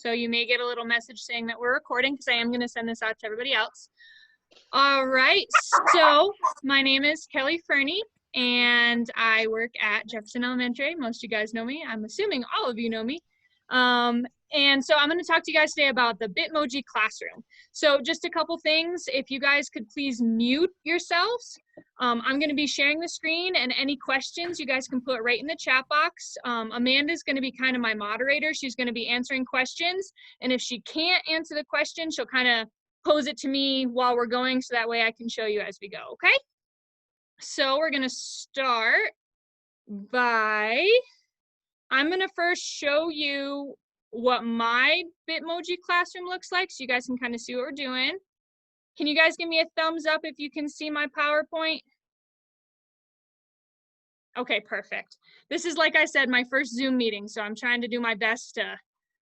So you may get a little message saying that we're recording because I am going to send this out to everybody else. All right, so my name is Kelly Fernie and I work at Jefferson Elementary. Most of you guys know me. I'm assuming all of you know me. And so I'm going to talk to you guys today about the Bitmoji classroom. So just a couple things, if you guys could please mute yourselves. I'm going to be sharing the screen, and any questions you guys can put right in the chat box. Amanda's going to be kind of my moderator. She's going to be answering questions, and if she can't answer the question, she'll kind of pose it to me while we're going, so that way I can show you as we go, okay? So we're going to start by, I'm going to first show you what my Bitmoji classroom looks like so you guys can kind of see what we're doing. Can you guys give me a thumbs up if you can see my PowerPoint? Okay, perfect. This is, like I said, my first Zoom meeting, so I'm trying to do my best to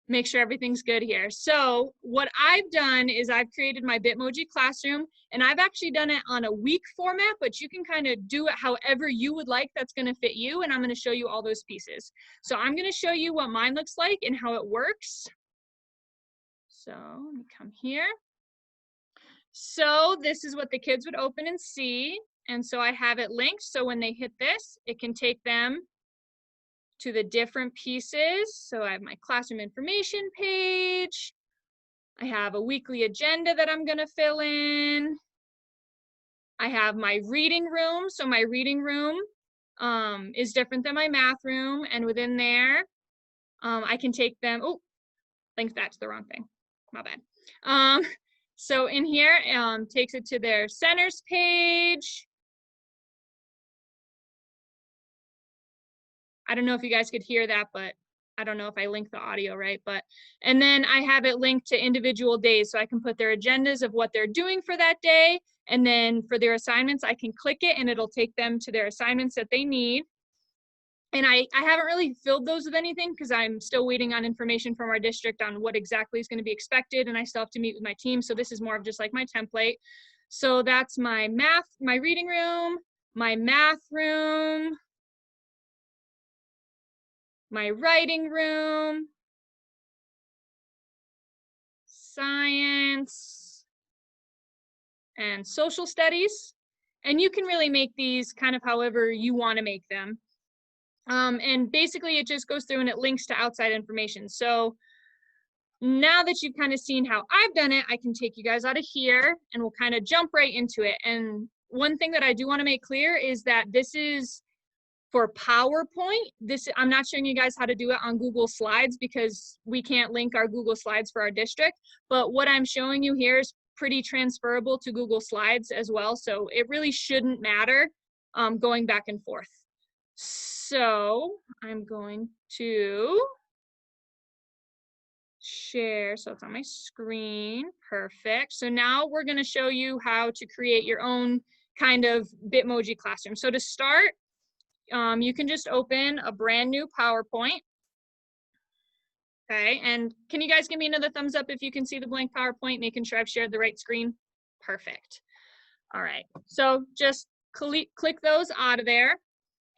make sure everything's good here. So what I've done is I've created my Bitmoji classroom, and I've actually done it on a week format, but you can kind of do it however you would like that's going to fit you, and I'm going to show you all those pieces. So I'm going to show you what mine looks like and how it works. So let me come here. So this is what the kids would open and see, and so I have it linked, so when they hit this, it can take them to the different pieces. So I have my classroom information page. I have a weekly agenda that I'm going to fill in. I have my reading room. So my reading room is different than my math room. And within there, I can take them, oh, linked that to the wrong thing. My bad. So in here, takes it to their centers page. I don't know if you guys could hear that, but I don't know if I linked the audio right, but, and then I have it linked to individual days, so I can put their agendas of what they're doing for that day, and then for their assignments, I can click it and it'll take them to their assignments that they need. And I haven't really filled those with anything because I'm still waiting on information from our district on what exactly is going to be expected, and I still have to meet with my team, so this is more of just like my template. So that's my math, my reading room, my math room, my writing room, science, and social studies. And you can really make these kind of however you want to make them. And basically it just goes through and it links to outside information. So now that you've kind of seen how I've done it, I can take you guys out of here and we'll kind of jump right into it. And one thing that I do want to make clear is that this is for PowerPoint. I'm not showing you guys how to do it on Google Slides because we can't link our Google Slides for our district, but what I'm showing you here is pretty transferable to Google Slides as well, so it really shouldn't matter going back and forth. So I'm going to share, so it's on my screen. Perfect. So now we're going to show you how to create your own kind of Bitmoji classroom. So to start, you can just open a brand new PowerPoint. Okay, and can you guys give me another thumbs up if you can see the blank PowerPoint, making sure I've shared the right screen? Perfect. All right, so just click those out of there.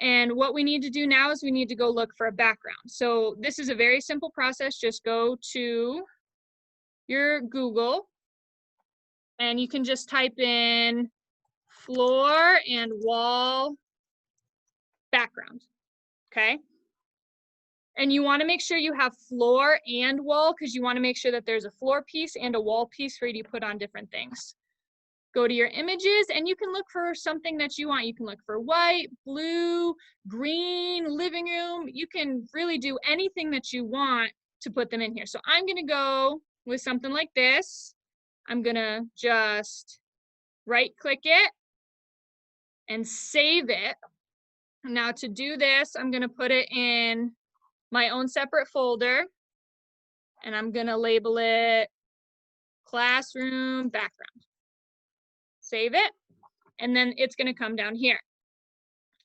And what we need to do now is we need to go look for a background. So this is a very simple process. Just go to your Google and you can just type in floor and wall background, okay? And you want to make sure you have floor and wall because you want to make sure that there's a floor piece and a wall piece for you to put on different things. Go to your images and you can look for something that you want. You can look for white, blue, green, living room. You can really do anything that you want to put them in here. So I'm going to go with something like this. I'm going to just right click it and save it. Now to do this, I'm going to put it in my own separate folder and I'm going to label it classroom background. Save it, and then it's going to come down here.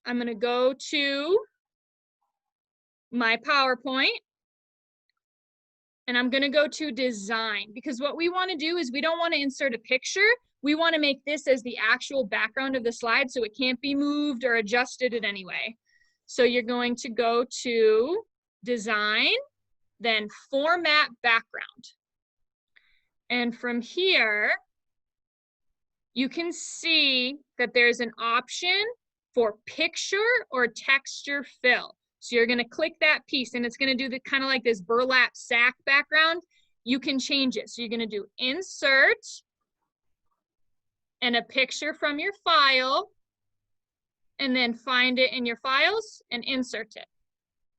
I'm going to go to my PowerPoint, and I'm going to go to design, because what we want to do is we don't want to insert a picture. We want to make this as the actual background of the slide so it can't be moved or adjusted in any way. So you're going to go to design, then format background. And from here, you can see that there's an option for picture or texture fill. So you're gonna click that piece and it's gonna do the kind of like this burlap sack background. You can change it. So you're gonna do insert and a picture from your file, and then find it in your files and insert it.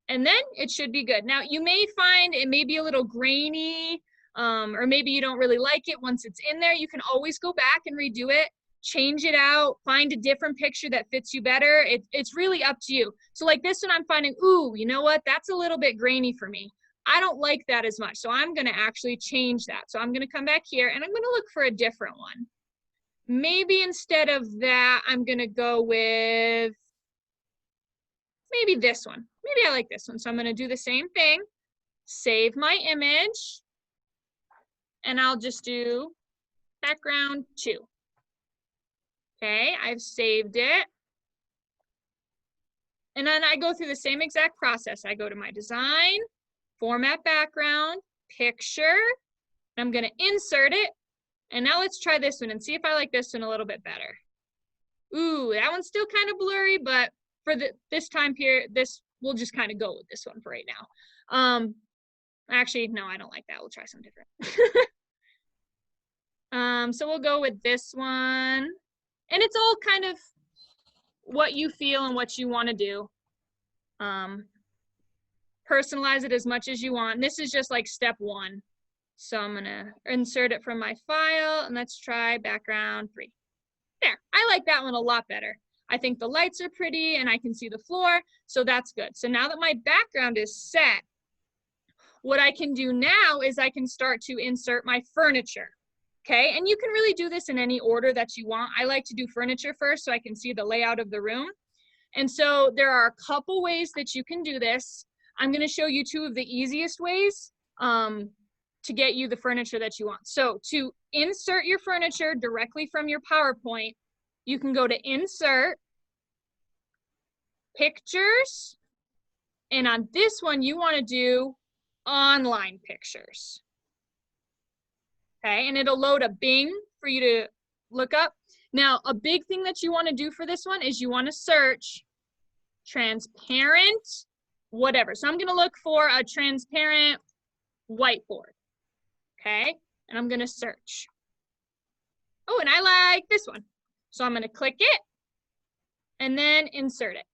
And then it should be good. Now you may find it may be a little grainy, or maybe you don't really like it once it's in there. You can always go back and redo it, change it out, find a different picture that fits you better. It's really up to you. So like this one, I'm finding, ooh, you know what? That's a little bit grainy for me. I don't like that as much. So I'm gonna actually change that. So I'm gonna come back here and I'm gonna look for a different one. Maybe instead of that, I'm gonna go with maybe this one. Maybe I like this one. So I'm gonna do the same thing, save my image, and I'll just do background 2. Okay, I've saved it. And then I go through the same exact process. I go to my design, format background, picture, and I'm gonna insert it. And now let's try this one and see if I like this one a little bit better. Ooh, that one's still kind of blurry, but for this time period, we'll just kind of go with this one for right now. Actually, no, I don't like that. We'll try something different. So we'll go with this one. And it's all kind of what you feel and what you want to do. Personalize it as much as you want. And this is just like step 1. So I'm gonna insert it from my file and let's try background 3. There, I like that one a lot better. I think the lights are pretty and I can see the floor, so that's good. So now that my background is set, what I can do now is I can start to insert my furniture. Okay, and you can really do this in any order that you want. I like to do furniture first so I can see the layout of the room. And so there are a couple ways that you can do this. I'm gonna show you 2 of the easiest ways to get you the furniture that you want. So to insert your furniture directly from your PowerPoint, you can go to Insert, Pictures, and on this one, you wanna do Online Pictures. Okay, and it'll load a Bing for you to look up. Now, a big thing that you wanna do for this one is you wanna search transparent, whatever. So I'm gonna look for a transparent whiteboard. Okay, and I'm gonna search. Oh, and I like this one. So I'm gonna click it and then insert it.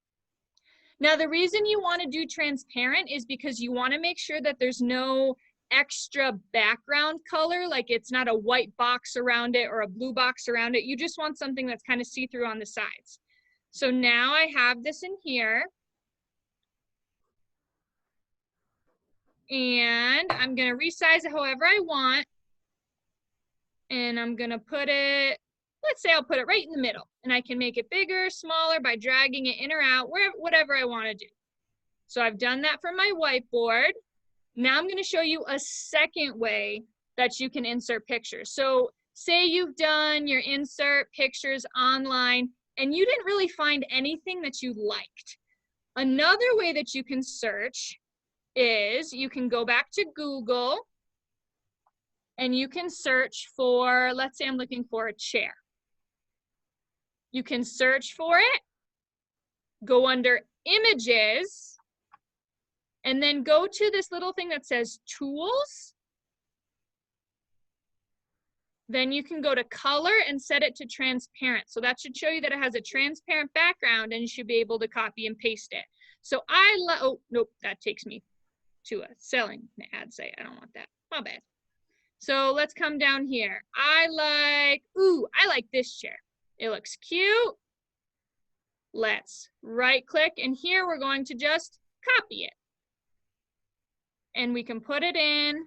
Now, the reason you wanna do transparent is because you wanna make sure that there's no extra background color, like it's not a white box around it or a blue box around it. You just want something that's kind of see-through on the sides. So now I have this in here. And I'm gonna resize it however I want. And I'm gonna put it, let's say I'll put it right in the middle. And I can make it bigger, smaller by dragging it in or out, whatever I wanna do. So I've done that for my whiteboard. Now I'm gonna show you a second way that you can insert pictures. So say you've done your insert pictures online and you didn't really find anything that you liked. Another way that you can search is you can go back to Google and you can search for, let's say I'm looking for a chair. You can search for it, go under images, and then go to this little thing that says tools. Then you can go to color and set it to transparent. So that should show you that it has a transparent background and you should be able to copy and paste it. So oh, nope, that takes me to a selling ad site. I don't want that, my bad. So let's come down here. I like this chair. It looks cute. Let's right click and here we're going to just copy it. And we can put it in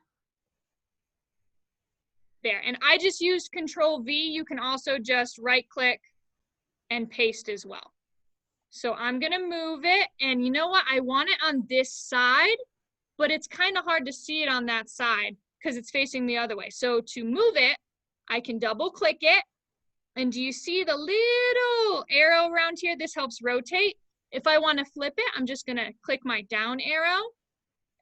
there. And I just used Control V. You can also just right click and paste as well. So I'm gonna move it and you know what? I want it on this side, but it's kind of hard to see it on that side because it's facing the other way. So to move it, I can double click it. And do you see the little arrow around here? This helps rotate. If I want to flip it, I'm just gonna click my down arrow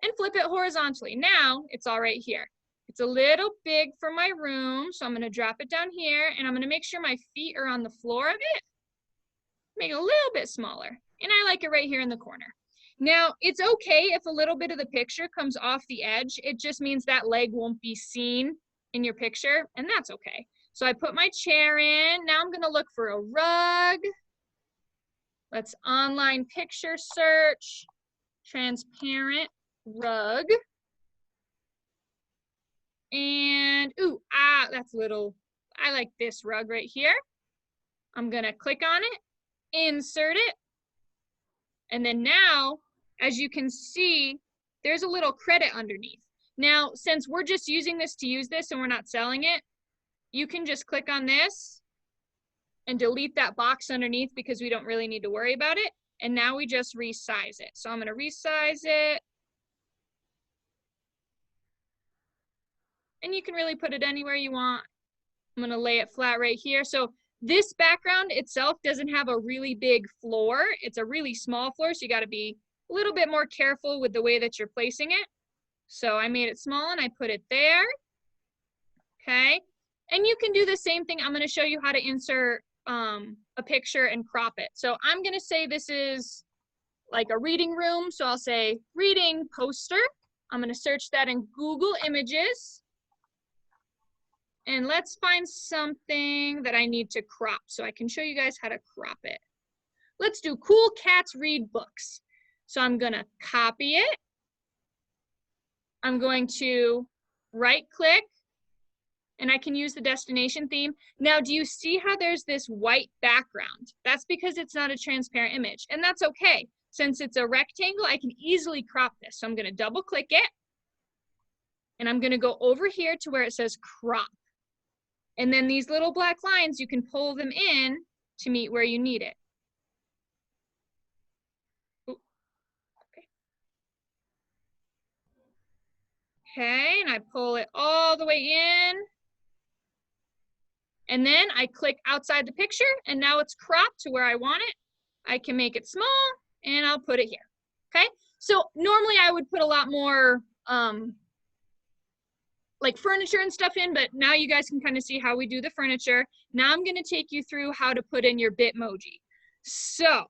and flip it horizontally. Now it's all right here. It's a little big for my room, so I'm gonna drop it down here, and I'm gonna make sure my feet are on the floor of it. Make it a little bit smaller, and I like it right here in the corner. Now, it's okay if a little bit of the picture comes off the edge. It just means that leg won't be seen in your picture, and that's okay. So I put my chair in. Now I'm gonna look for a rug. Let's online picture search, transparent rug. And, ooh, that's little, I like this rug right here. I'm gonna click on it, insert it, and then now, as you can see, there's a little credit underneath. Now, since we're just using this to use this and we're not selling it, you can just click on this and delete that box underneath because we don't really need to worry about it. And now we just resize it. So I'm gonna resize it. And you can really put it anywhere you want. I'm gonna lay it flat right here. So this background itself doesn't have a really big floor. It's a really small floor, so you gotta be a little bit more careful with the way that you're placing it. So I made it small and I put it there, okay? And you can do the same thing. I'm gonna show you how to insert a picture and crop it. So I'm gonna say this is like a reading room. So I'll say reading poster. I'm gonna search that in Google Images. And let's find something that I need to crop so I can show you guys how to crop it. Let's do cool cats read books. So I'm gonna copy it. I'm going to right click and I can use the destination theme. Now, do you see how there's this white background? That's because it's not a transparent image, and that's okay. Since it's a rectangle, I can easily crop this. So I'm gonna double click it and I'm gonna go over here to where it says crop. And then these little black lines, you can pull them in to meet where you need it. Ooh, okay. Okay, and I pull it all the way in. And then I click outside the picture, and now it's cropped to where I want it. I can make it small, and I'll put it here, okay? So normally I would put a lot more like furniture and stuff in, but now you guys can kind of see how we do the furniture. Now I'm gonna take you through how to put in your Bitmoji. So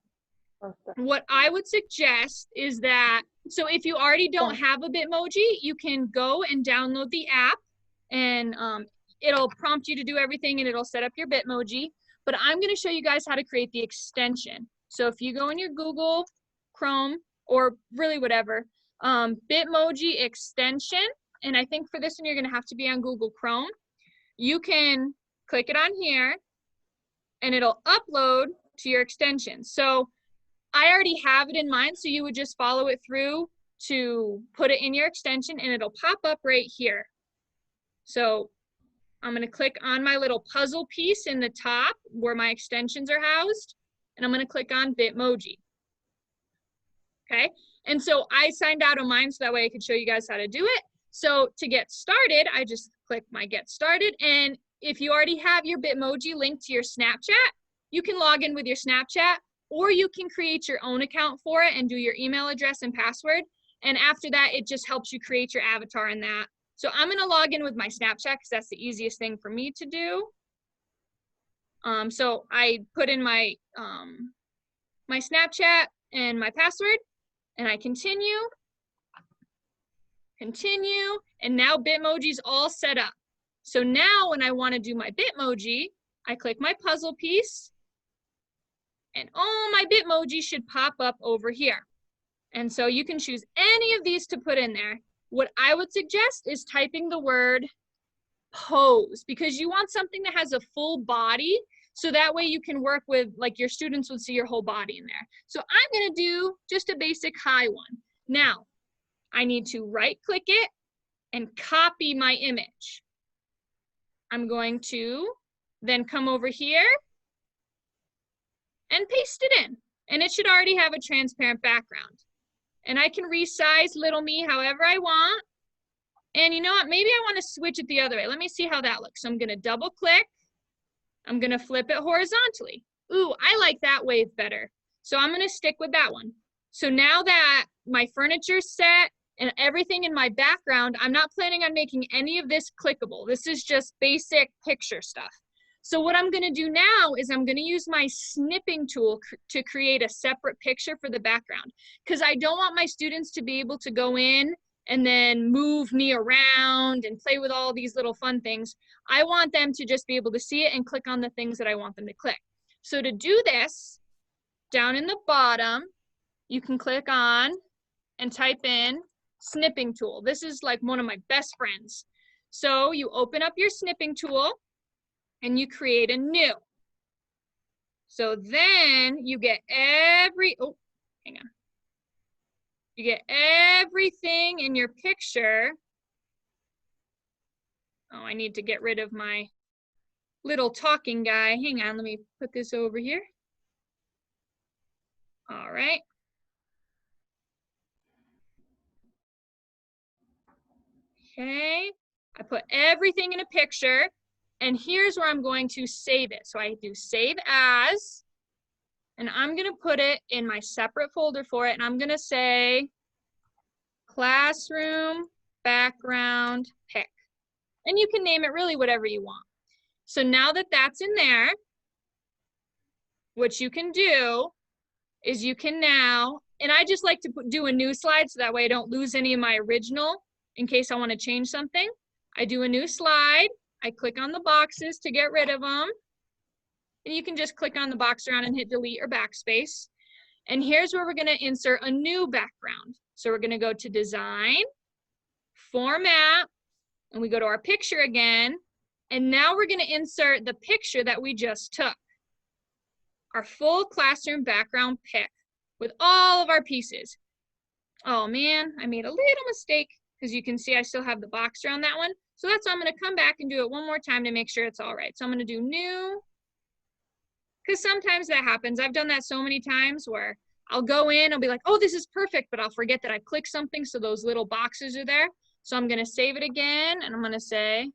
what I would suggest is that, so if you already don't have a Bitmoji, you can go and download the app and it'll prompt you to do everything and it'll set up your Bitmoji. But I'm gonna show you guys how to create the extension. So if you go in your Google Chrome or really whatever, Bitmoji extension, and I think for this one, you're gonna have to be on Google Chrome. You can click it on here and it'll upload to your extension. So I already have it in mind, so you would just follow it through to put it in your extension and it'll pop up right here. So I'm gonna click on my little puzzle piece in the top where my extensions are housed, and I'm gonna click on Bitmoji. Okay, and so I signed out of mine so that way I could show you guys how to do it. So to get started, I just click my get started. And if you already have your Bitmoji linked to your Snapchat, you can log in with your Snapchat, or you can create your own account for it and do your email address and password. And after that, it just helps you create your avatar in that. So I'm gonna log in with my Snapchat because that's the easiest thing for me to do. So I put in my, my Snapchat and my password, and I continue, and now Bitmoji's all set up. So now when I want to do my Bitmoji, I click my puzzle piece, and all my Bitmoji should pop up over here. And so you can choose any of these to put in there. What I would suggest is typing the word pose, because you want something that has a full body, so that way you can work with, like, your students would see your whole body in there. So I'm gonna do just a basic high one. Now, I need to right click it and copy my image. I'm going to then come over here and paste it in. And it should already have a transparent background. And I can resize little me however I want. And you know what, maybe I want to switch it the other way. Let me see how that looks. So I'm gonna double click. I'm gonna flip it horizontally. Ooh, I like that wave better. So I'm gonna stick with that one. So now that my furniture's set And everything in my background, I'm not planning on making any of this clickable. This is just basic picture stuff. So what I'm gonna do now is I'm gonna use my snipping tool to create a separate picture for the background, because I don't want my students to be able to go in and then move me around and play with all these little fun things. I want them to just be able to see it and click on the things that I want them to click. So to do this, down in the bottom, you can click on and type in snipping tool. This is like one of my best friends. So you open up your snipping tool and you create a new. So then you get oh, hang on. You get everything in your picture. Oh, I need to get rid of my little talking guy. Hang on, let me put this over here. All right. Okay, I put everything in a picture, and here's where I'm going to save it. So I do save as, and I'm gonna put it in my separate folder for it, and I'm gonna say classroom background pick. And you can name it really whatever you want. So now that that's in there, what you can do is you can now, and I just like to do a new slide so that way I don't lose any of my original in case I want to change something. I do a new slide. I click on the boxes to get rid of them. And you can just click on the box around and hit delete or backspace. And here's where we're going to insert a new background. So we're going to go to design, format, and we go to our picture again. And now we're going to insert the picture that we just took. Our full classroom background pick with all of our pieces. Oh man, I made a little mistake because you can see I still have the box around that one. So that's why I'm going to come back and do it one more time to make sure it's all right. So I'm going to do new, because sometimes that happens. I've done that so many times where I'll go in, I'll be like, oh, this is perfect, but I'll forget that I clicked something, so those little boxes are there. So I'm going to save it again, and I'm going to say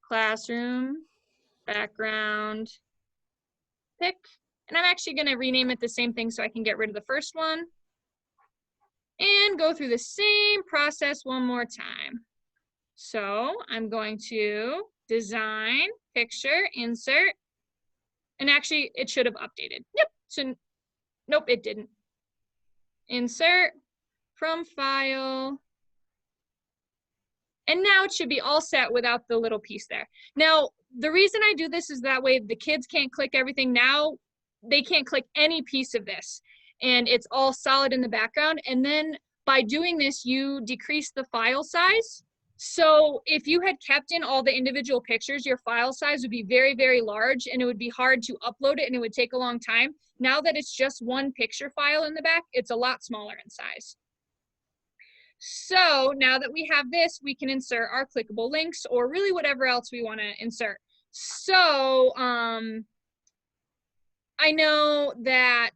classroom background pick. And I'm actually going to rename it the same thing so I can get rid of the first one. And go through the same process one more time. So I'm going to design, picture, insert, and actually it should have updated. Yep, so nope, it didn't. Insert from file. And now it should be all set without the little piece there. Now, the reason I do this is that way the kids can't click everything. Now they can't click any piece of this. And it's all solid in the background. And then by doing this, you decrease the file size. So if you had kept in all the individual pictures, your file size would be very, very large, and it would be hard to upload it, and it would take a long time. Now that it's just one picture file in the back, it's a lot smaller in size. So now that we have this, we can insert our clickable links or really whatever else we want to insert. So I know that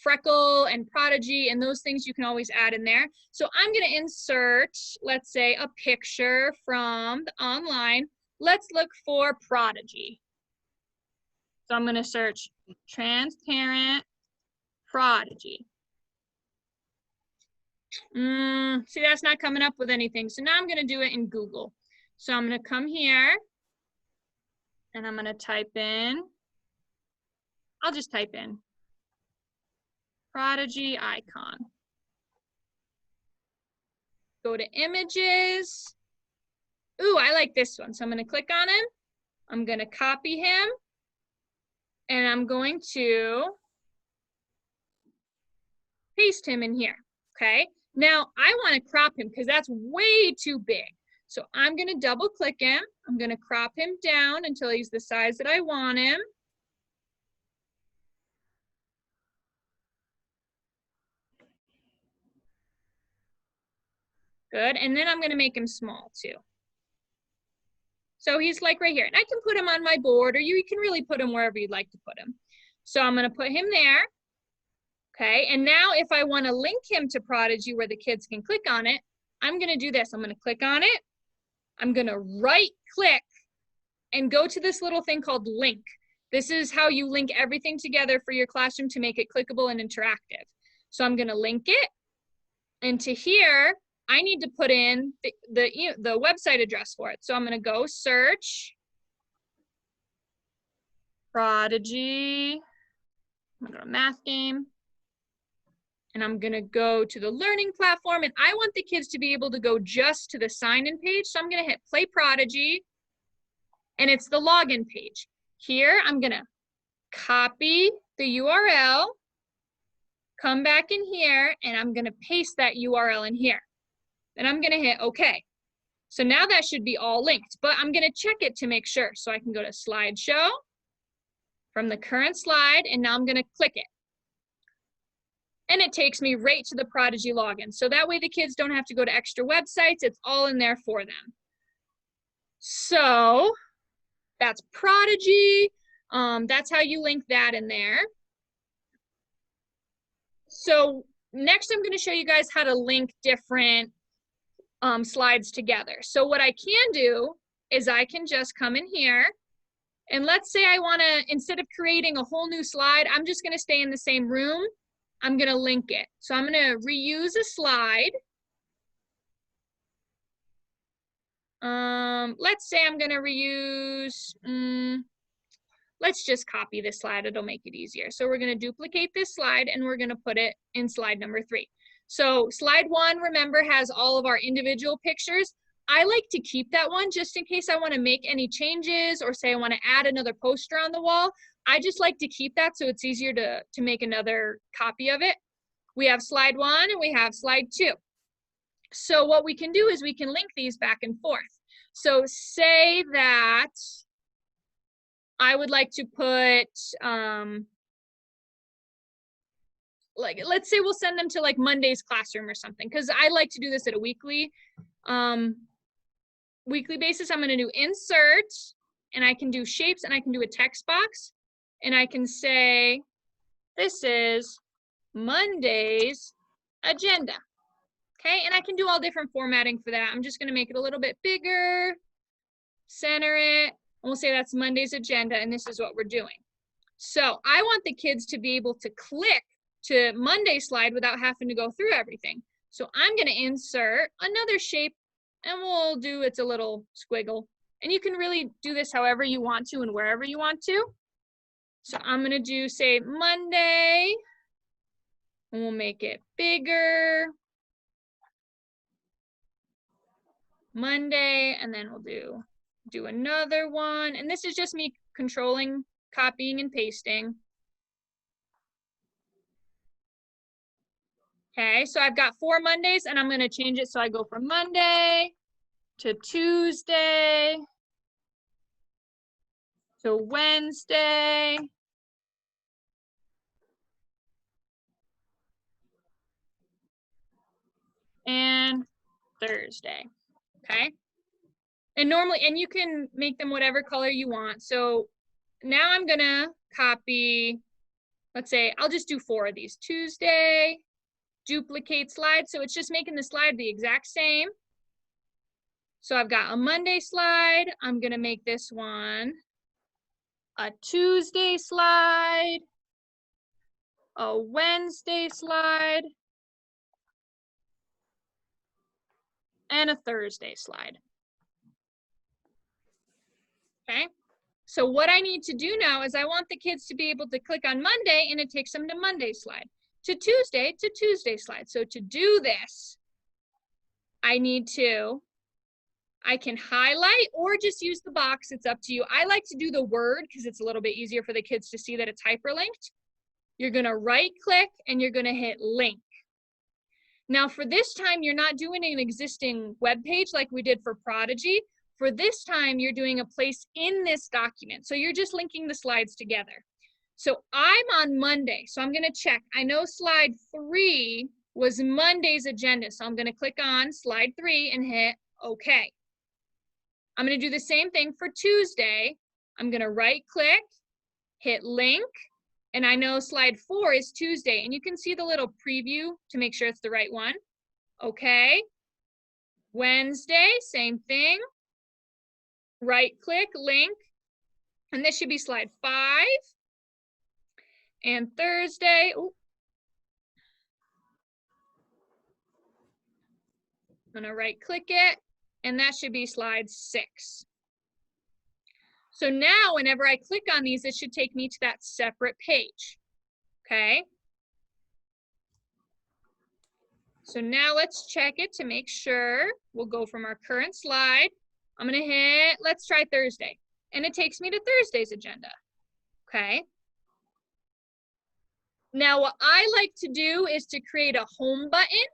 Freckle and Prodigy and those things you can always add in there. So I'm going to insert, let's say, a picture from the online. Let's look for Prodigy. So I'm going to search transparent Prodigy. See, that's not coming up with anything. So now I'm going to do it in Google. So I'm going to come here and I'm going to type in, I'll just type in Prodigy icon. Go to images. Ooh, I like this one. So I'm going to click on him. I'm going to copy him. And I'm going to paste him in here. Okay. Now I want to crop him because that's way too big. So I'm going to double click him. I'm going to crop him down until he's the size that I want him. Good. And then I'm going to make him small too. So he's like right here. And I can put him on my board, or you can really put him wherever you'd like to put him. So I'm going to put him there. Okay. And now if I want to link him to Prodigy where the kids can click on it, I'm going to do this. I'm going to click on it. I'm going to right click and go to this little thing called link. This is how you link everything together for your classroom to make it clickable and interactive. So I'm going to link it. And to here, I need to put in the website address for it. So I'm going to go search Prodigy. I'm going to go to Math Game. And I'm going to go to the learning platform. And I want the kids to be able to go just to the sign-in page. So I'm going to hit Play Prodigy. And it's the login page. Here, I'm going to copy the URL, come back in here, and I'm going to paste that URL in here. Then I'm going to hit OK. So now that should be all linked, but I'm going to check it to make sure. So I can go to slideshow from the current slide, and now I'm going to click it. And it takes me right to the Prodigy login. So that way the kids don't have to go to extra websites. It's all in there for them. So that's Prodigy. That's how you link that in there. So next I'm going to show you guys how to link different slides together. So what I can do is I can just come in here, and let's say I want to, instead of creating a whole new slide, I'm just going to stay in the same room. I'm going to link it. So I'm going to reuse a slide. Let's say I'm going to reuse, let's just copy this slide. It'll make it easier. So we're going to duplicate this slide, and we're going to put it in slide number 3. So slide 1, remember, has all of our individual pictures. I like to keep that one just in case I want to make any changes, or say I want to add another poster on the wall. I just like to keep that so it's easier to make another copy of it. We have slide 1 and we have slide 2. So what we can do is we can link these back and forth. So say that I would like to put, like, let's say we'll send them to like Monday's classroom or something, because I like to do this at a weekly basis. I'm going to do insert, and I can do shapes, and I can do a text box, and I can say, this is Monday's agenda. Okay, and I can do all different formatting for that. I'm just going to make it a little bit bigger, center it, and we'll say that's Monday's agenda, and this is what we're doing. So I want the kids to be able to click to Monday's slide without having to go through everything. So I'm going to insert another shape, and we'll do, it's a little squiggle. And you can really do this however you want to and wherever you want to. So I'm going to do, say, Monday, and we'll make it bigger. Monday, and then we'll do another one. And this is just me controlling, copying, and pasting. Okay, so I've got 4 Mondays, and I'm going to change it so I go from Monday to Tuesday to Wednesday and Thursday. Okay, and normally, and you can make them whatever color you want. So now I'm going to copy, let's say I'll just do 4 of these. Tuesday, duplicate slide, so it's just making the slide the exact same. So I've got a Monday slide. I'm going to make this one a Tuesday slide, a Wednesday slide, and a Thursday slide. Okay, so what I need to do now is I want the kids to be able to click on Monday, and it takes them to Monday slide, to Tuesday slide. So to do this, I can highlight or just use the box. It's up to you. I like to do the word because it's a little bit easier for the kids to see that it's hyperlinked. You're going to right click, and you're going to hit link. Now for this time, you're not doing an existing web page like we did for Prodigy. For this time, you're doing a place in this document. So you're just linking the slides together. So I'm on Monday, so I'm going to check. I know slide 3 was Monday's agenda, so I'm going to click on slide 3 and hit OK. I'm going to do the same thing for Tuesday. I'm going to right click, hit link, and I know slide 4 is Tuesday, and you can see the little preview to make sure it's the right one. Okay. Wednesday, same thing. Right click, link, and this should be slide 5. And Thursday, I'm gonna right click it, and that should be slide 6. So now whenever I click on these, it should take me to that separate page, okay? So now let's check it to make sure. We'll go from our current slide. I'm gonna hit, let's try Thursday. And it takes me to Thursday's agenda, okay? Now what I like to do is to create a home button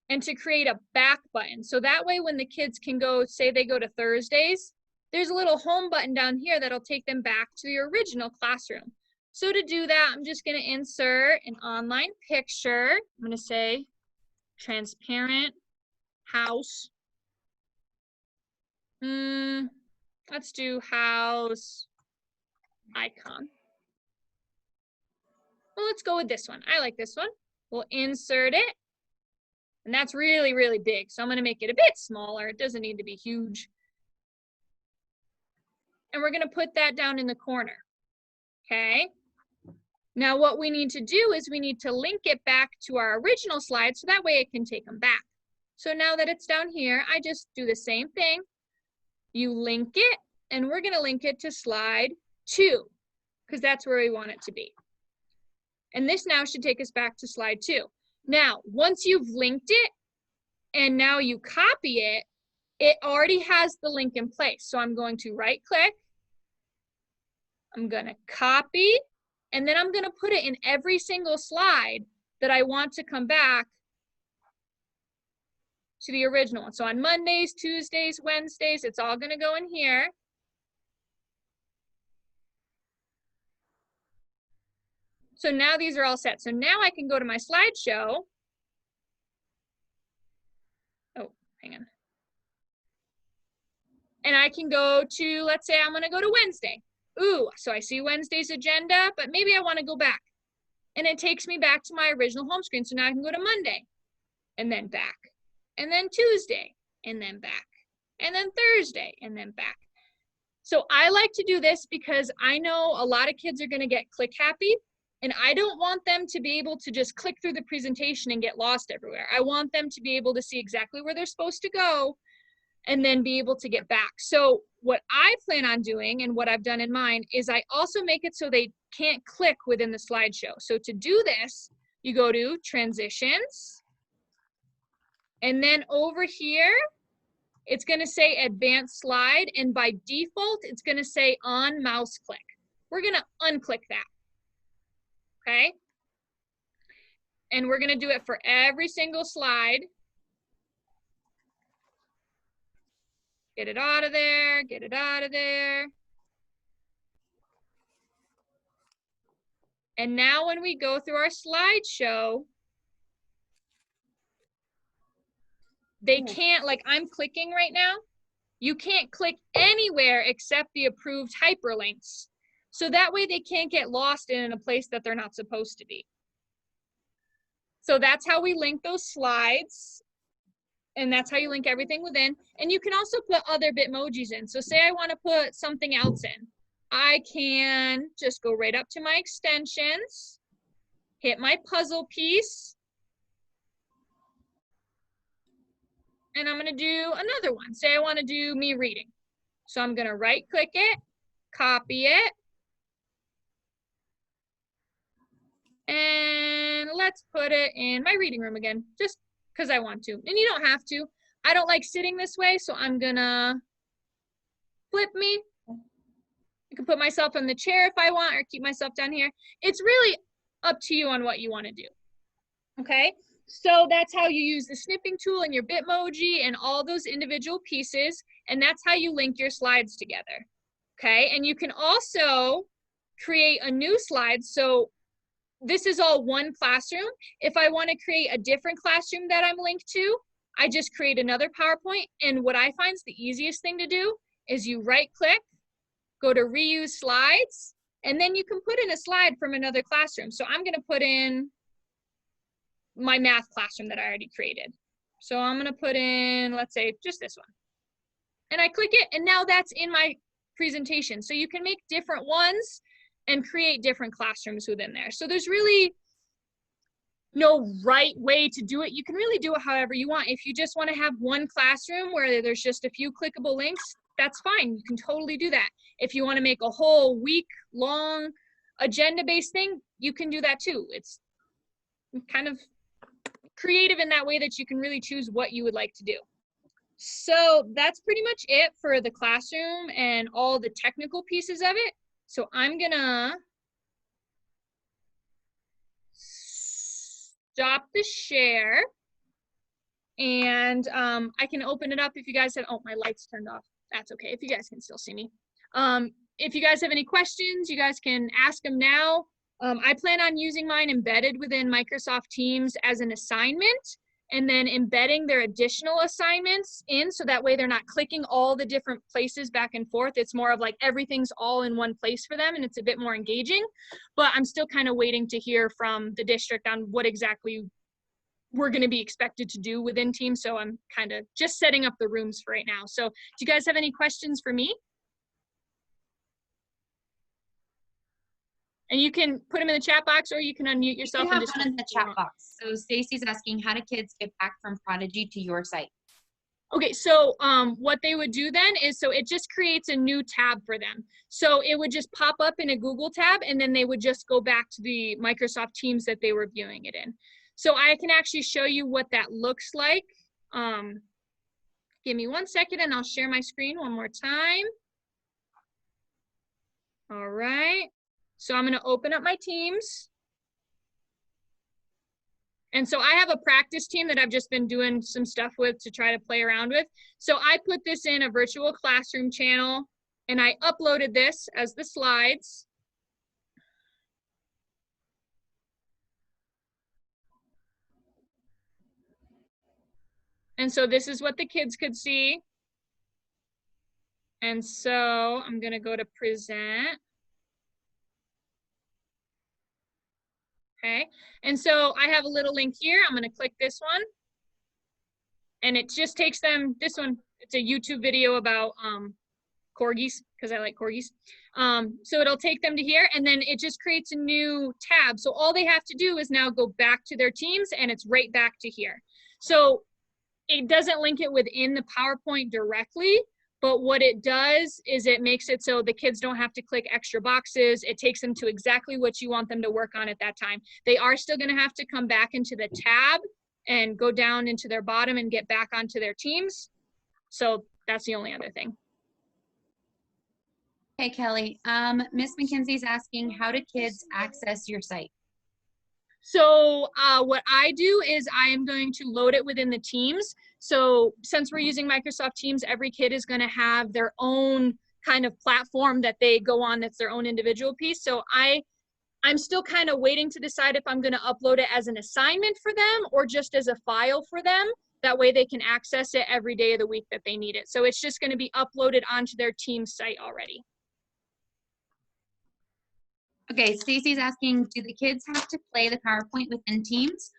and to create a back button. So that way when the kids can go, say they go to Thursdays, there's a little home button down here that'll take them back to the original classroom. So to do that, I'm just gonna insert an online picture. I'm gonna say transparent house. Let's do house icon. Well, let's go with this one. I like this one. We'll insert it. And that's really, really big. So I'm gonna make it a bit smaller. It doesn't need to be huge. And we're gonna put that down in the corner, okay? Now what we need to do is we need to link it back to our original slide so that way it can take them back. So now that it's down here, I just do the same thing. You link it, and we're gonna link it to slide 2, because that's where we want it to be. And this now should take us back to slide 2. Now, once you've linked it, and now you copy it, it already has the link in place. So I'm going to right click, I'm gonna copy, and then I'm gonna put it in every single slide that I want to come back to the original one. So on Mondays, Tuesdays, Wednesdays, it's all gonna go in here. So now these are all set. So now I can go to my slideshow. Oh, hang on. And I can go to, let's say I'm gonna go to Wednesday. Ooh, so I see Wednesday's agenda, but maybe I wanna go back. And it takes me back to my original home screen. So now I can go to Monday and then back, and then Tuesday and then back, and then Thursday and then back. So I like to do this because I know a lot of kids are gonna get click happy, and I don't want them to be able to just click through the presentation and get lost everywhere. I want them to be able to see exactly where they're supposed to go and then be able to get back. So what I plan on doing and what I've done in mine is I also make it so they can't click within the slideshow. So to do this, you go to transitions, and then over here, it's gonna say advanced slide, and by default, it's gonna say on mouse click. We're gonna unclick that, okay? And we're gonna do it for every single slide. Get it out of there, get it out of there. And now when we go through our slideshow, they can't, like I'm clicking right now, you can't click anywhere except the approved hyperlinks. So that way they can't get lost in a place that they're not supposed to be. So that's how we link those slides. And that's how you link everything within. And you can also put other Bitmojis in. So say I want to put something else in. I can just go right up to my extensions, hit my puzzle piece, and I'm gonna do another one. Say I wanna do me reading. So I'm gonna right click it, copy it, and let's put it in my reading room again, just because I want to. And you don't have to. I don't like sitting this way, so I'm gonna flip me. I can put myself in the chair if I want, or keep myself down here. It's really up to you on what you want to do, okay? So that's how you use the snipping tool in your Bitmoji and all those individual pieces, and that's how you link your slides together, okay? And you can also create a new slide. So this is all one classroom. If I want to create a different classroom that I'm linked to, I just create another PowerPoint, and what I find is the easiest thing to do is you right click, go to reuse slides, and then you can put in a slide from another classroom. So I'm gonna put in my math classroom that I already created. So I'm gonna put in, let's say, just this one. And I click it, and now that's in my presentation. So you can make different ones and create different classrooms within there. So there's really no right way to do it. You can really do it however you want. If you just want to have one classroom where there's just a few clickable links, that's fine. You can totally do that. If you want to make a whole week-long agenda-based thing, you can do that too. It's kind of creative in that way that you can really choose what you would like to do. So that's pretty much it for the classroom and all the technical pieces of it. So I'm gonna stop the share, and I can open it up if you guys have, oh, my light's turned off. That's okay, if you guys can still see me. If you guys have any questions, you guys can ask them now. I plan on using mine embedded within Microsoft Teams as an assignment, and then embedding their additional assignments in, so that way they're not clicking all the different places back and forth. It's more of like everything's all in one place for them, and it's a bit more engaging. But I'm still kind of waiting to hear from the district on what exactly we're going to be expected to do within Teams. So I'm kind of just setting up the rooms for right now. So do you guys have any questions for me? And you can put them in the chat box, or you can unmute yourself. You have one in the chat box. So Stacy's asking, how do kids get back from Prodigy to your site? Okay, so what they would do then is, so it just creates a new tab for them. So it would just pop up in a Google tab, and then they would just go back to the Microsoft Teams that they were viewing it in. So I can actually show you what that looks like. Give me 1 second and I'll share my screen one more time. All right. So I'm going to open up my Teams. And so I have a practice team that I've just been doing some stuff with to try to play around with. So I put this in a virtual classroom channel, and I uploaded this as the slides. And so this is what the kids could see. And so I'm going to go to present. Okay, and so I have a little link here. I'm going to click this one, and it just takes them, this one, it's a YouTube video about corgis, because I like corgis. So it'll take them to here, and then it just creates a new tab. So all they have to do is now go back to their Teams, and it's right back to here. So it doesn't link it within the PowerPoint directly, but what it does is it makes it so the kids don't have to click extra boxes. It takes them to exactly what you want them to work on at that time. They are still going to have to come back into the tab and go down into their bottom and get back onto their Teams. So that's the only other thing. Hey, Kelly. Miss McKenzie's asking, how do kids access your site? So what I do is I am going to load it within the Teams. So since we're using Microsoft Teams, every kid is going to have their own kind of platform that they go on that's their own individual piece. So I'm still kind of waiting to decide if I'm going to upload it as an assignment for them or just as a file for them. That way they can access it every day of the week that they need it. So it's just going to be uploaded onto their Teams site already. Okay, Stacy's asking, do the kids have to play the PowerPoint within Teams,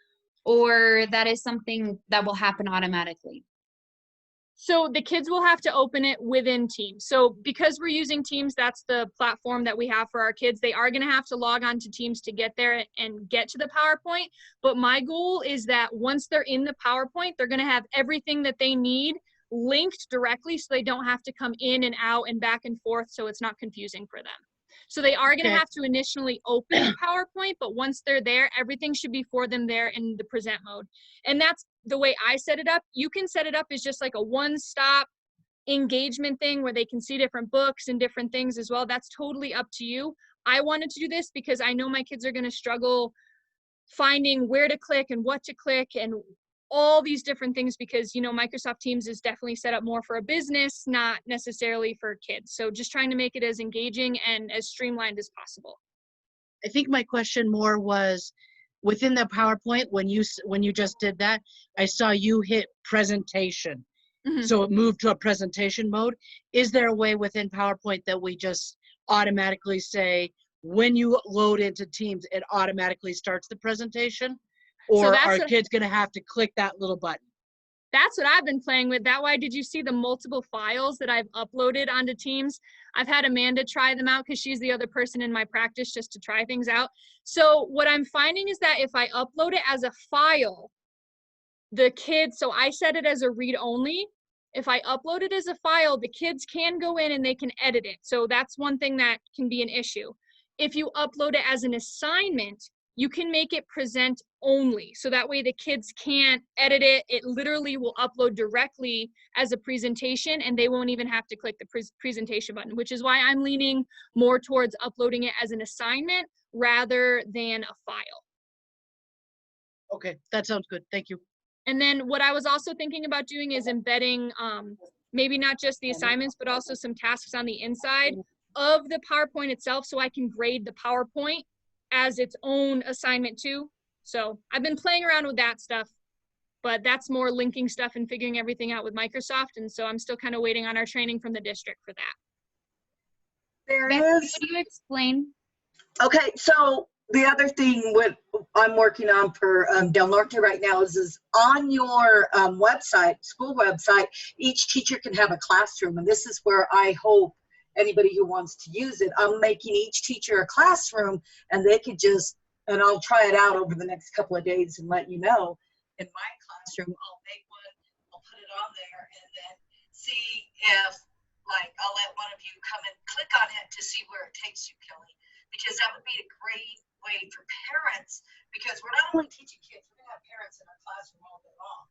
or that is something that will happen automatically? So the kids will have to open it within Teams. So because we're using Teams, that's the platform that we have for our kids. They are going to have to log on to Teams to get there and get to the PowerPoint. But my goal is that once they're in the PowerPoint, they're going to have everything that they need linked directly, so they don't have to come in and out and back and forth, so it's not confusing for them. So they are going to have to initially open the PowerPoint, but once they're there, everything should be for them there in the present mode. And that's the way I set it up. You can set it up as just like a one-stop engagement thing where they can see different books and different things as well. That's totally up to you. I wanted to do this because I know my kids are going to struggle finding where to click and what to click and all these different things, because, you know, Microsoft Teams is definitely set up more for a business, not necessarily for kids. So just trying to make it as engaging and as streamlined as possible. I think my question more was within the PowerPoint, when you just did that, I saw you hit presentation. Mm-hmm. So it moved to a presentation mode. Is there a way within PowerPoint that we just automatically say, when you load into Teams, it automatically starts the presentation? Or are kids going to have to click that little button? That's what I've been playing with. That why did you see the multiple files that I've uploaded onto Teams? I've had Amanda try them out because she's the other person in my practice just to try things out. So what I'm finding is that if I upload it as a file, the kids, so I set it as a read only. If I upload it as a file, the kids can go in and they can edit it. So that's one thing that can be an issue. If you upload it as an assignment, you can make it present only. So that way the kids can't edit it. It literally will upload directly as a presentation and they won't even have to click the presentation button, which is why I'm leaning more towards uploading it as an assignment rather than a file. Okay, that sounds good. Thank you. And then what I was also thinking about doing is embedding maybe not just the assignments, but also some tasks on the inside of the PowerPoint itself so I can grade the PowerPoint as its own assignment too. So I've been playing around with that stuff, but that's more linking stuff and figuring everything out with Microsoft. And so I'm still kind of waiting on our training from the district for that. There Becky, is. could you explain? Okay, so the other thing what I'm working on for Del Norte right now is on your website, school website, each teacher can have a classroom. And this is where I hope anybody who wants to use it, I'm making each teacher a classroom and they could just, and I'll try it out over the next couple of days and let you know. In my classroom, I'll make one, I'll put it on there and then see if, like, I'll let one of you come and click on it to see where it takes you, Kelly. Because that would be a great way for parents, because we're not only teaching kids, we're gonna have parents in our classroom all day long.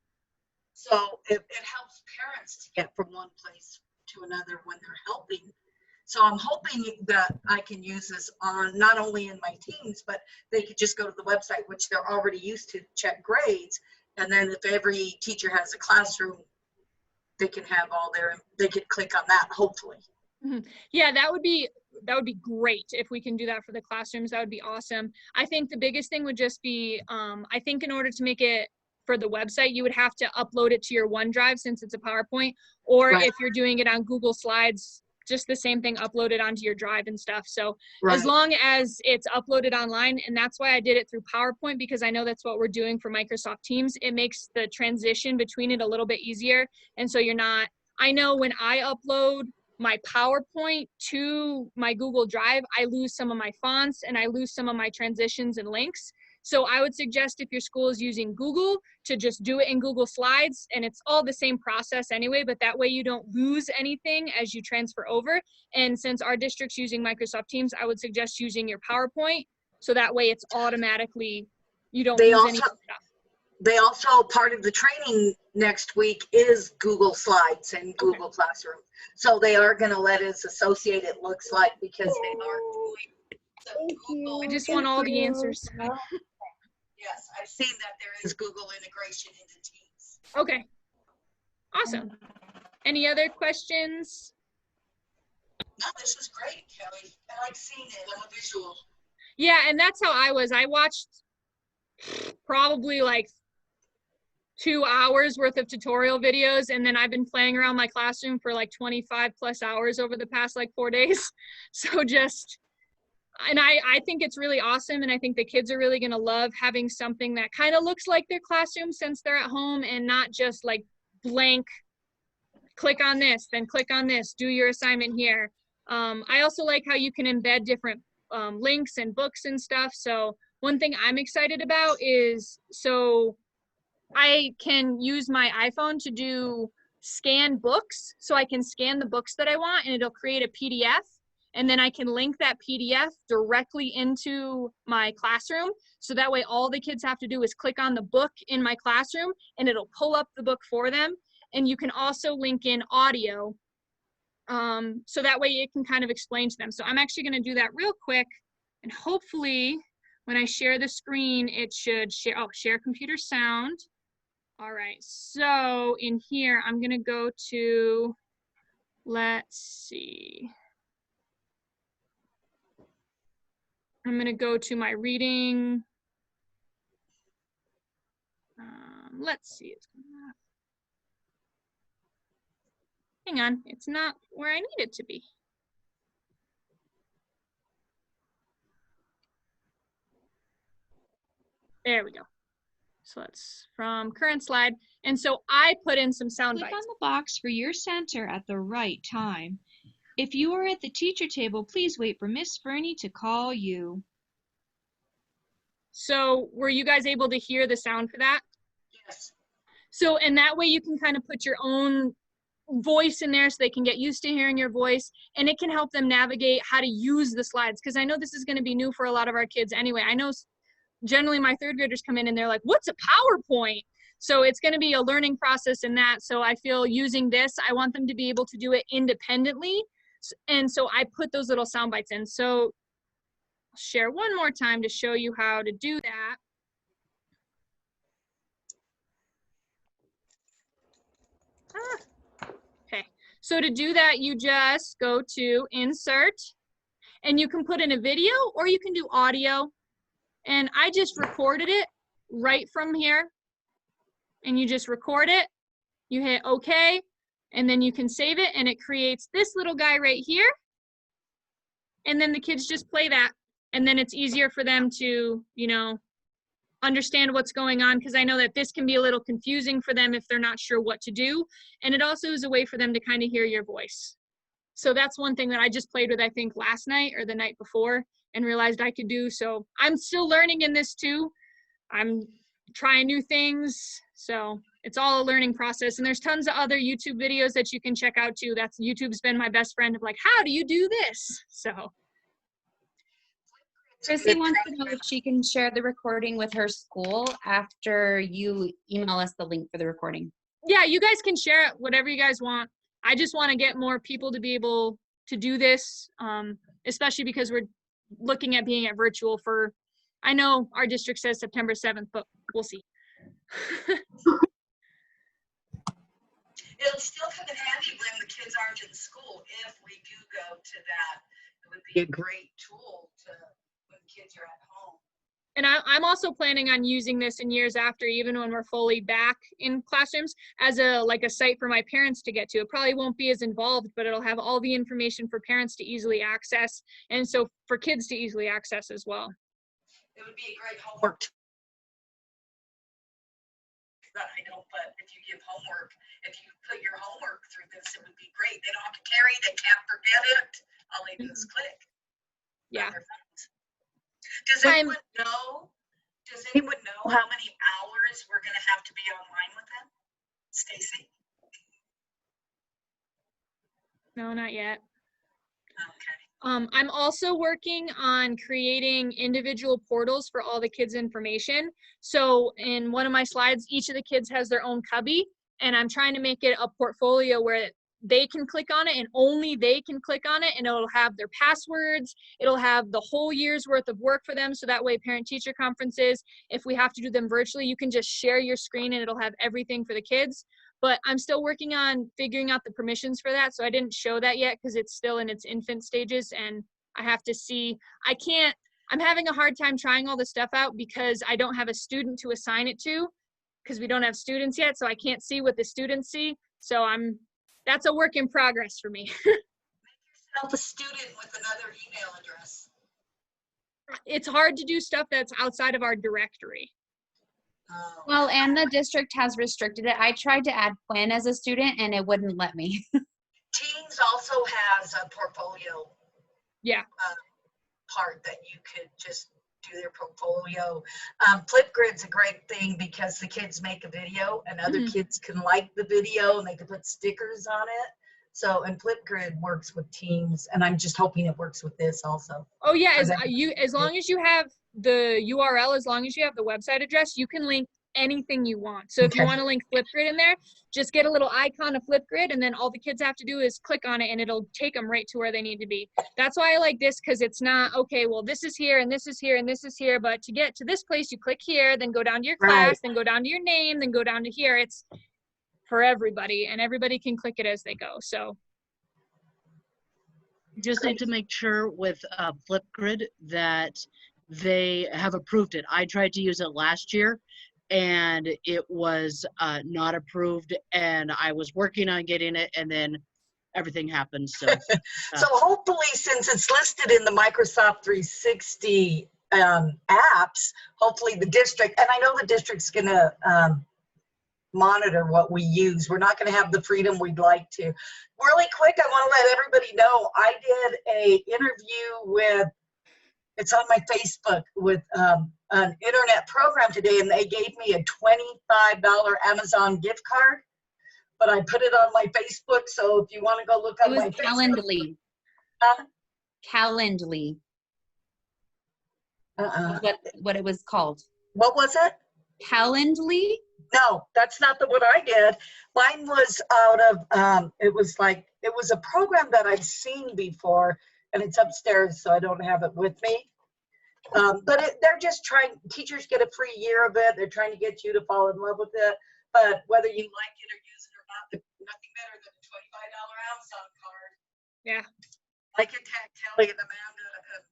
So it helps parents to get from one place to another when they're helping. So I'm hoping that I can use this on not only in my teams, but they could just go to the website, which they're already used to check grades. And then if every teacher has a classroom, they can have all their, they could click on that, hopefully. Mm-hmm. Yeah, that would be great if we can do that for the classrooms. That would be awesome. I think the biggest thing would just be, I think in order to make it for the website, you would have to upload it to your OneDrive since it's a PowerPoint, or Right. if you're doing it on Google Slides, just the same thing, upload it onto your drive and stuff. So Right. as long as it's uploaded online, and that's why I did it through PowerPoint, because I know that's what we're doing for Microsoft Teams, it makes the transition between it a little bit easier. And so you're not, I know when I upload my PowerPoint to my Google Drive, I lose some of my fonts and I lose some of my transitions and links. So I would suggest if your school is using Google to just do it in Google Slides, and it's all the same process anyway, but that way you don't lose anything as you transfer over. And since our district's using Microsoft Teams, I would suggest using your PowerPoint so that way it's automatically, you don't lose any stuff. They also, part of the training next week is Google Slides and Google Classroom. So they are going to let us associate it looks like, because they are doing some Google. I just want all the answers. Yes, I've seen that there is Google integration into Teams. Okay. Awesome. Any other questions? No, this is great, Kelly. I like seeing it. I'm a visual. Yeah, and that's how I was. I watched probably like 2 hours worth of tutorial videos, and then I've been playing around my classroom for like 25 plus hours over the past like 4 days. So just, and I think it's really awesome, and I think the kids are really going to love having something that kind of looks like their classroom since they're at home, and not just like blank, click on this, then click on this, do your assignment here. I also like how you can embed different links and books and stuff. So one thing I'm excited about is, so I can use my iPhone to do scan books. So I can scan the books that I want and it'll create a PDF. And then I can link that PDF directly into my classroom. So that way all the kids have to do is click on the book in my classroom and it'll pull up the book for them. And you can also link in audio. So that way it can kind of explain to them. So I'm actually going to do that real quick. And hopefully when I share the screen, it should share, share computer sound. All right, so in here, I'm gonna go to, let's see. I'm gonna go to my reading. Let's see, it's not, hang on, it's not where I need it to be. There we go. So that's from current slide. And so I put in some sound Click bites. on the box for your center at the right time. If you are at the teacher table, please wait for Miss Fernie to call you. So were you guys able to hear the sound for that? Yes. So, and that way you can kind of put your own voice in there so they can get used to hearing your voice, and it can help them navigate how to use the slides, because I know this is going to be new for a lot of our kids anyway. I know generally my third graders come in and they're like, what's a PowerPoint? So it's going to be a learning process in that. So I feel using this, I want them to be able to do it independently. And so I put those little sound bites in. So I'll share one more time to show you how to do that. Okay, so to do that, you just go to insert, and you can put in a video or you can do audio. And I just recorded it right from here. And you just record it, you hit OK, and then you can save it, and it creates this little guy right here. And then the kids just play that. And then it's easier for them to, you know, understand what's going on, because I know that this can be a little confusing for them if they're not sure what to do. And it also is a way for them to kind of hear your voice. So that's one thing that I just played with, I think, last night or the night before, and realized I could do. So I'm still learning in this too. I'm trying new things. So it's all a learning process. And there's tons of other YouTube videos that you can check out too. That's YouTube's been my best friend of like, how do you do this? So Chrissy wants to know if she can share the recording with her school after you email us the link for the recording. yeah, you guys can share it, whatever you guys want. I just want to get more people to be able to do this, especially because we're looking at being at virtual for, I know our district says September 7th, but we'll see. It'll still come in handy when the kids aren't in school. If we do go to that, it would be a great tool to when kids are at home. And I'm also planning on using this in years after, even when we're fully back in classrooms, as a site for my parents to get to. It probably won't be as involved, but it'll have all the information for parents to easily access, and so for kids to easily access as well. It would be a great homework. That I don't, but if you give homework, if you put your homework through this, it would be great. They don't have to carry, they can't forget it. All they do is click. Yeah. Does anyone know how many hours we're gonna have to be online with them? Stacy? No, not yet. Okay. I'm also working on creating individual portals for all the kids' information. So in one of my slides, each of the kids has their own cubby, and I'm trying to make it a portfolio where they can click on it and only they can click on it, and it'll have their passwords. It'll have the whole year's worth of work for them. So that way parent-teacher conferences, if we have to do them virtually, you can just share your screen and it'll have everything for the kids. But I'm still working on figuring out the permissions for that. So I didn't show that yet because it's still in its infant stages, and I have to see. I'm having a hard time trying all this stuff out because I don't have a student to assign it to, because we don't have students yet. So I can't see what the students see. So that's a work in progress for me. Make yourself a student with another email address. It's hard to do stuff that's outside of our directory. Well, and the district has restricted it. I tried to add Quinn as a student and it wouldn't let me. Teams also has a portfolio. Yeah. Part that you could just do their portfolio. Flipgrid's a great thing because the kids make a video and other kids can like the video and they can put stickers on it. So, and Flipgrid works with Teams, and I'm just hoping it works with this also. Oh yeah, as long as you have the URL, as long as you have the website address, you can link anything you want. So if you want to link Flipgrid in there, just get a little icon of Flipgrid, and then all the kids have to do is click on it and it'll take them right to where they need to be. That's why I like this, because it's not, okay, well, this is here and this is here and this is here, but to get to this place, you click here, then go down to your class, then go down to your name, then go down to here. It's for everybody, and everybody can click it as they go. So You just need to make sure with Flipgrid that they have approved it. I tried to use it last year and it was not approved, and I was working on getting it, and then everything happened. So, so hopefully, since it's listed in the Microsoft 360 apps, hopefully the district, and I know the district's gonna monitor what we use. We're not gonna have the freedom we'd like to. Really quick, I wanna let everybody know, I did a interview with, it's on my Facebook, with an internet program today, and they gave me a $25 Amazon gift card, but I put it on my Facebook, so if you wanna go look It on was my Facebook. Calendly. Calendly Uh-uh. is what it was called. What was it? Calendly? No, that's not the one I did. Mine was out of, it was a program that I've seen before, and it's upstairs, so I don't have it with me. But they're just trying, teachers get a free year of it. They're trying to get you to fall in love with it. But whether you like it or use it or not, there's nothing better than a $25 Amazon card. Yeah. I can tag Kelly and Amanda and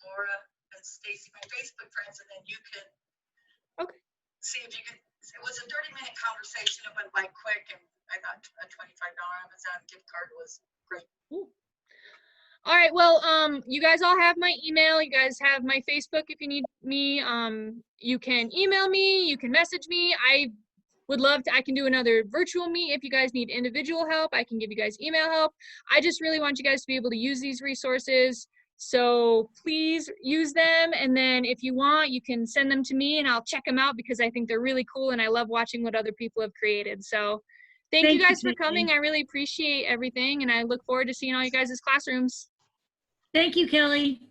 Laura and Stacy, my Facebook friends, and then you can see if you can. It was a 30-minute conversation. It went by quick, and I thought a $25 Amazon gift card was great. Ooh. All right, well, you guys all have my email. You guys have my Facebook if you need me. You can email me, you can message me. I would love to, I can do another virtual meet if you guys need individual help. I can give you guys email help. I just really want you guys to be able to use these resources. So please use them. And then if you want, you can send them to me and I'll check them out because I think they're really cool and I love watching what other people have created. So thank you guys for coming. I really appreciate everything and I look forward to seeing all you guys' classrooms. Thank you, Kelly.